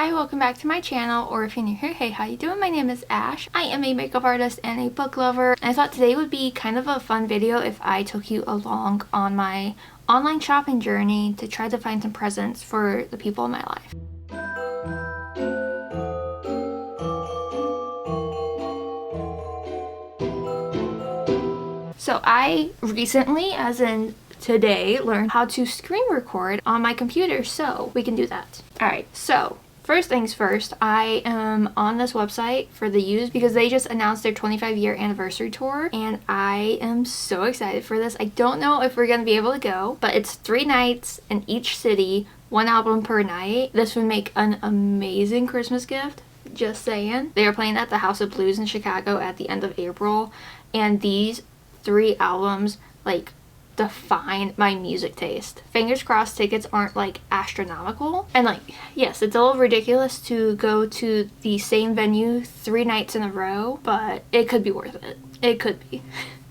Hi, welcome back to my channel, or if you're new here, hey, how you doing? My name is Ash. I am a makeup artist and a book lover, and I thought today would be kind of a fun video if I took you along on my online shopping journey to try to find some presents for the people in my life. So I recently, as in today, learned how to screen record on my computer, so we can do that. Alright, so first things first, I am on this website for the used because they just announced their 25-year anniversary tour, and I am so excited for this. I don't know if we're going to be able to go, but it's 3 nights in each city, 1 album per night. This would make an amazing Christmas gift, just saying. They are playing at the House of Blues in Chicago at the end of April, and these 3 albums, like, define my music taste. Fingers crossed tickets aren't like astronomical, and like, yes, it's a little ridiculous to go to the same venue 3 nights in a row, but it could be worth it. It could be.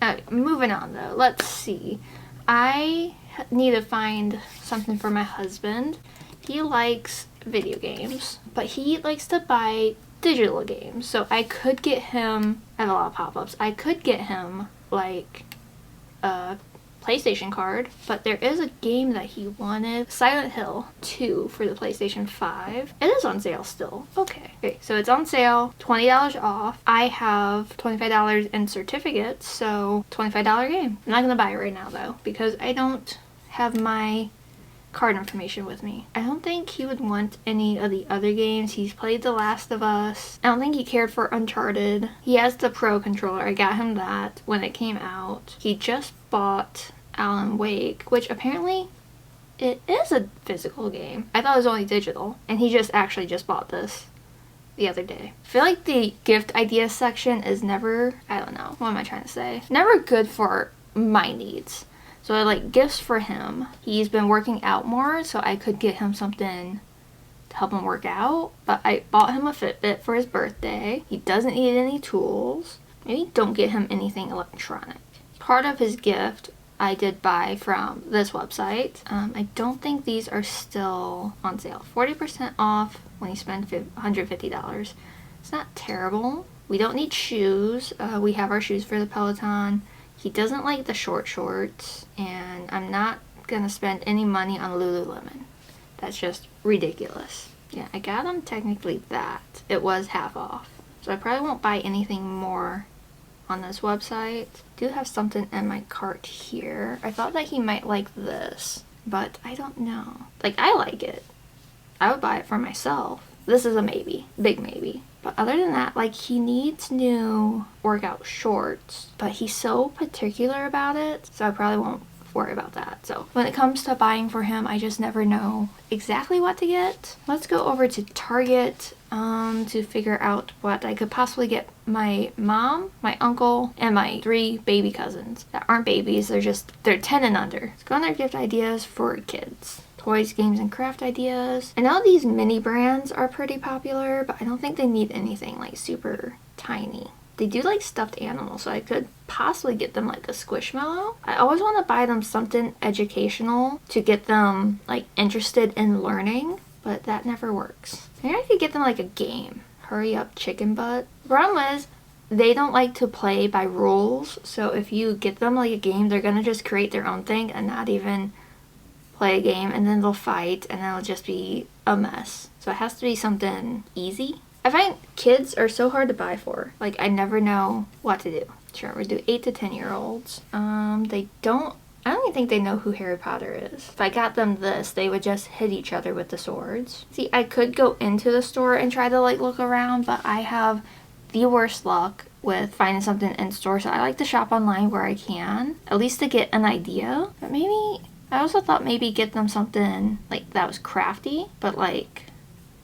Alright, moving on though. Let's see. I need to find something for my husband. He likes video games, but he likes to buy digital games, so I could get him, I have a lot of pop-ups, I could get him like a PlayStation card, but there is a game that he wanted, Silent Hill 2 for the PlayStation 5. It is on sale still. Okay, so it's on sale, $20 off. I have $25 in certificates, so $25 game. I'm not gonna buy it right now though, because I don't have my card information with me. I don't think he would want any of the other games. He's played The Last of Us. I don't think he cared for Uncharted. He has the Pro controller. I got him that when it came out. He just bought Alan Wake, which apparently it is a physical game. I thought it was only digital, and he just bought this the other day. I feel like the gift ideas section is never, I don't know, what am I trying to say? Never good for my needs. So I like gifts for him. He's been working out more, so I could get him something to help him work out. But I bought him a Fitbit for his birthday. He doesn't need any tools. Maybe don't get him anything electronic. Part of his gift I did buy from this website. I don't think these are still on sale. 40% off when you spend $150. It's not terrible. We don't need shoes. We have our shoes for the Peloton. He doesn't like the short shorts, and I'm not gonna spend any money on Lululemon. That's just ridiculous. Yeah, I got him technically that. It was half off. So I probably won't buy anything more on this website. I do have something in my cart here. I thought that he might like this, but I don't know. Like, I like it. I would buy it for myself. This is a maybe. Big maybe. But other than that, like, he needs new workout shorts, but he's so particular about it, so I probably won't worry about that. So when it comes to buying for him, I just never know exactly what to get. Let's go over to Target to figure out what I could possibly get my mom, my uncle, and my 3 baby cousins that aren't babies. They're 10 and under. Let's go on their gift ideas for kids. Toys, games, and craft ideas. I know these mini brands are pretty popular, but I don't think they need anything like super tiny. They do like stuffed animals, so I could possibly get them like a Squishmallow. I always want to buy them something educational to get them like interested in learning, but that never works. Maybe I could get them like a game. Hurry Up Chicken Butt. The problem is, they don't like to play by rules, so if you get them like a game, they're gonna just create their own thing and not even play a game, and then they'll fight, and then it'll just be a mess. So it has to be something easy. I find kids are so hard to buy for. Like, I never know what to do. Sure, we'll do 8 to 10-year-olds. I don't even think they know who Harry Potter is. If I got them this, they would just hit each other with the swords. See, I could go into the store and try to like look around, but I have the worst luck with finding something in store, so I like to shop online where I can, at least to get an idea. But maybe I also thought maybe get them something like that was crafty, but like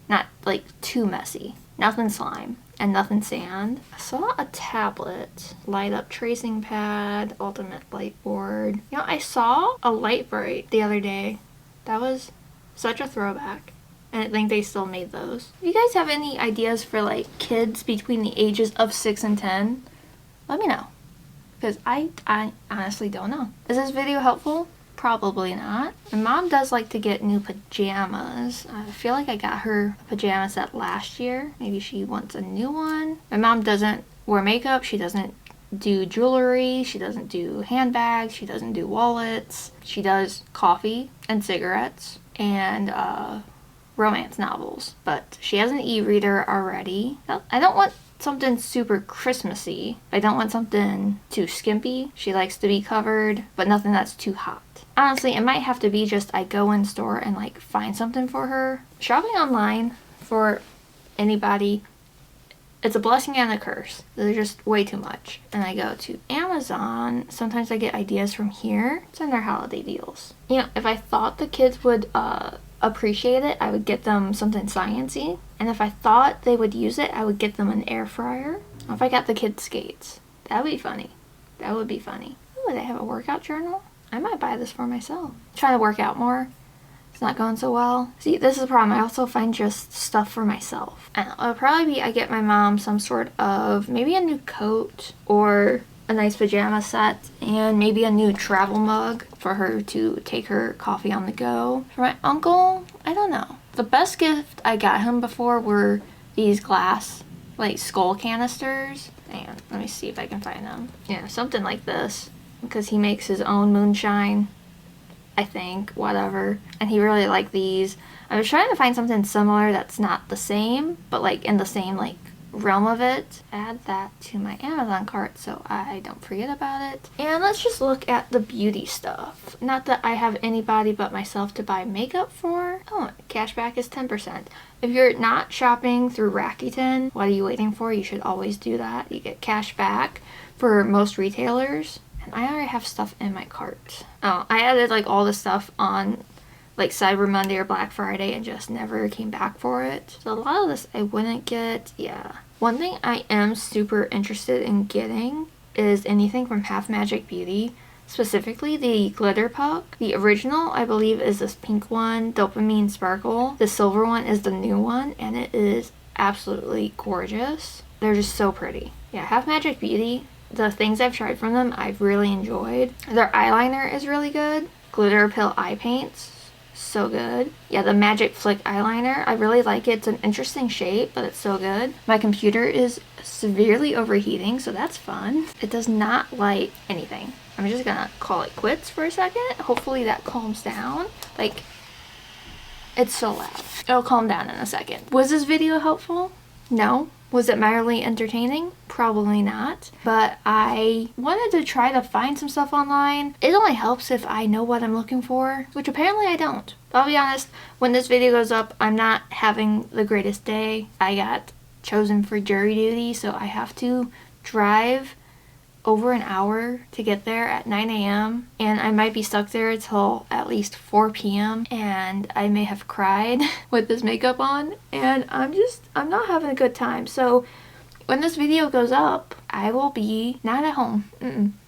not like too messy. Nothing slime and nothing sand. I saw a tablet, light up tracing pad, ultimate light board. You know, I saw a light bright the other day. That was such a throwback. And I think they still made those. If you guys have any ideas for like kids between the ages of 6 and 10, let me know. Because I honestly don't know. Is this video helpful? Probably not. My mom does like to get new pajamas. I feel like I got her a pajama set last year. Maybe she wants a new one. My mom doesn't wear makeup. She doesn't do jewelry. She doesn't do handbags. She doesn't do wallets. She does coffee and cigarettes and romance novels. But she has an e-reader already. I don't want something super Christmassy. I don't want something too skimpy. She likes to be covered, but nothing that's too hot. Honestly, it might have to be just I go in store and like find something for her. Shopping online for anybody, it's a blessing and a curse. They're just way too much. And I go to Amazon. Sometimes I get ideas from here. It's in their holiday deals. You know, if I thought the kids would appreciate it, I would get them something sciencey. And if I thought they would use it, I would get them an air fryer. If I got the kids skates, that would be funny. That would be funny. Oh, they have a workout journal? I might buy this for myself. Trying to work out more. It's not going so well. See, this is the problem. I also find just stuff for myself. And it'll probably be I get my mom some sort of, maybe a new coat or a nice pajama set and maybe a new travel mug for her to take her coffee on the go. For my uncle, I don't know. The best gift I got him before were these glass, like skull canisters. And let me see if I can find them. Yeah, something like this. Because he makes his own moonshine, I think, whatever. And he really liked these. I was trying to find something similar that's not the same, but like in the same like realm of it. Add that to my Amazon cart so I don't forget about it. And let's just look at the beauty stuff. Not that I have anybody but myself to buy makeup for. Oh, cashback is 10%. If you're not shopping through Rakuten, what are you waiting for? You should always do that. You get cash back for most retailers. I already have stuff in my cart. Oh, I added like all the stuff on like Cyber Monday or Black Friday and just never came back for it. So a lot of this I wouldn't get. Yeah. One thing I am super interested in getting is anything from Half Magic Beauty. Specifically the glitter puck. The original I believe is this pink one, Dopamine Sparkle. The silver one is the new one and it is absolutely gorgeous. They're just so pretty. Yeah, Half Magic Beauty. The things I've tried from them, I've really enjoyed. Their eyeliner is really good. Glitter Pill eye paints, so good. Yeah, the Magic Flick eyeliner, I really like it. It's an interesting shape, but it's so good. My computer is severely overheating, so that's fun. It does not light anything. I'm just gonna call it quits for a second. Hopefully that calms down. Like, it's so loud. It'll calm down in a second. Was this video helpful? No. Was it mildly entertaining? Probably not. But I wanted to try to find some stuff online. It only helps if I know what I'm looking for, which apparently I don't. But I'll be honest, when this video goes up, I'm not having the greatest day. I got chosen for jury duty, so I have to drive over an hour to get there at 9 a.m. and I might be stuck there until at least 4 p.m. and I may have cried with this makeup on and I'm not having a good time. So when this video goes up, I will be not at home.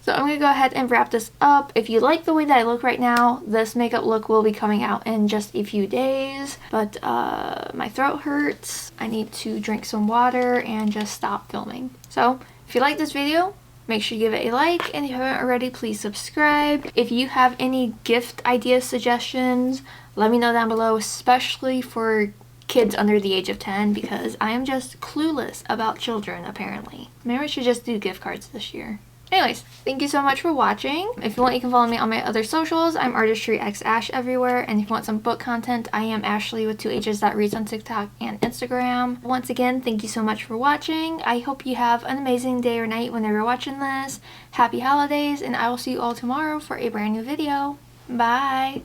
So I'm gonna go ahead and wrap this up. If you like the way that I look right now, this makeup look will be coming out in just a few days, but my throat hurts. I need to drink some water and just stop filming. So if you like this video, make sure you give it a like, and if you haven't already, please subscribe. If you have any gift idea suggestions, let me know down below, especially for kids under the age of 10, because I am just clueless about children, apparently. Maybe I should just do gift cards this year. Anyways, thank you so much for watching. If you want, you can follow me on my other socials. I'm artistryxashh everywhere. And if you want some book content, I am Ashley with 2 H's that reads on TikTok and Instagram. Once again, thank you so much for watching. I hope you have an amazing day or night whenever you're watching this. Happy holidays, and I will see you all tomorrow for a brand new video. Bye!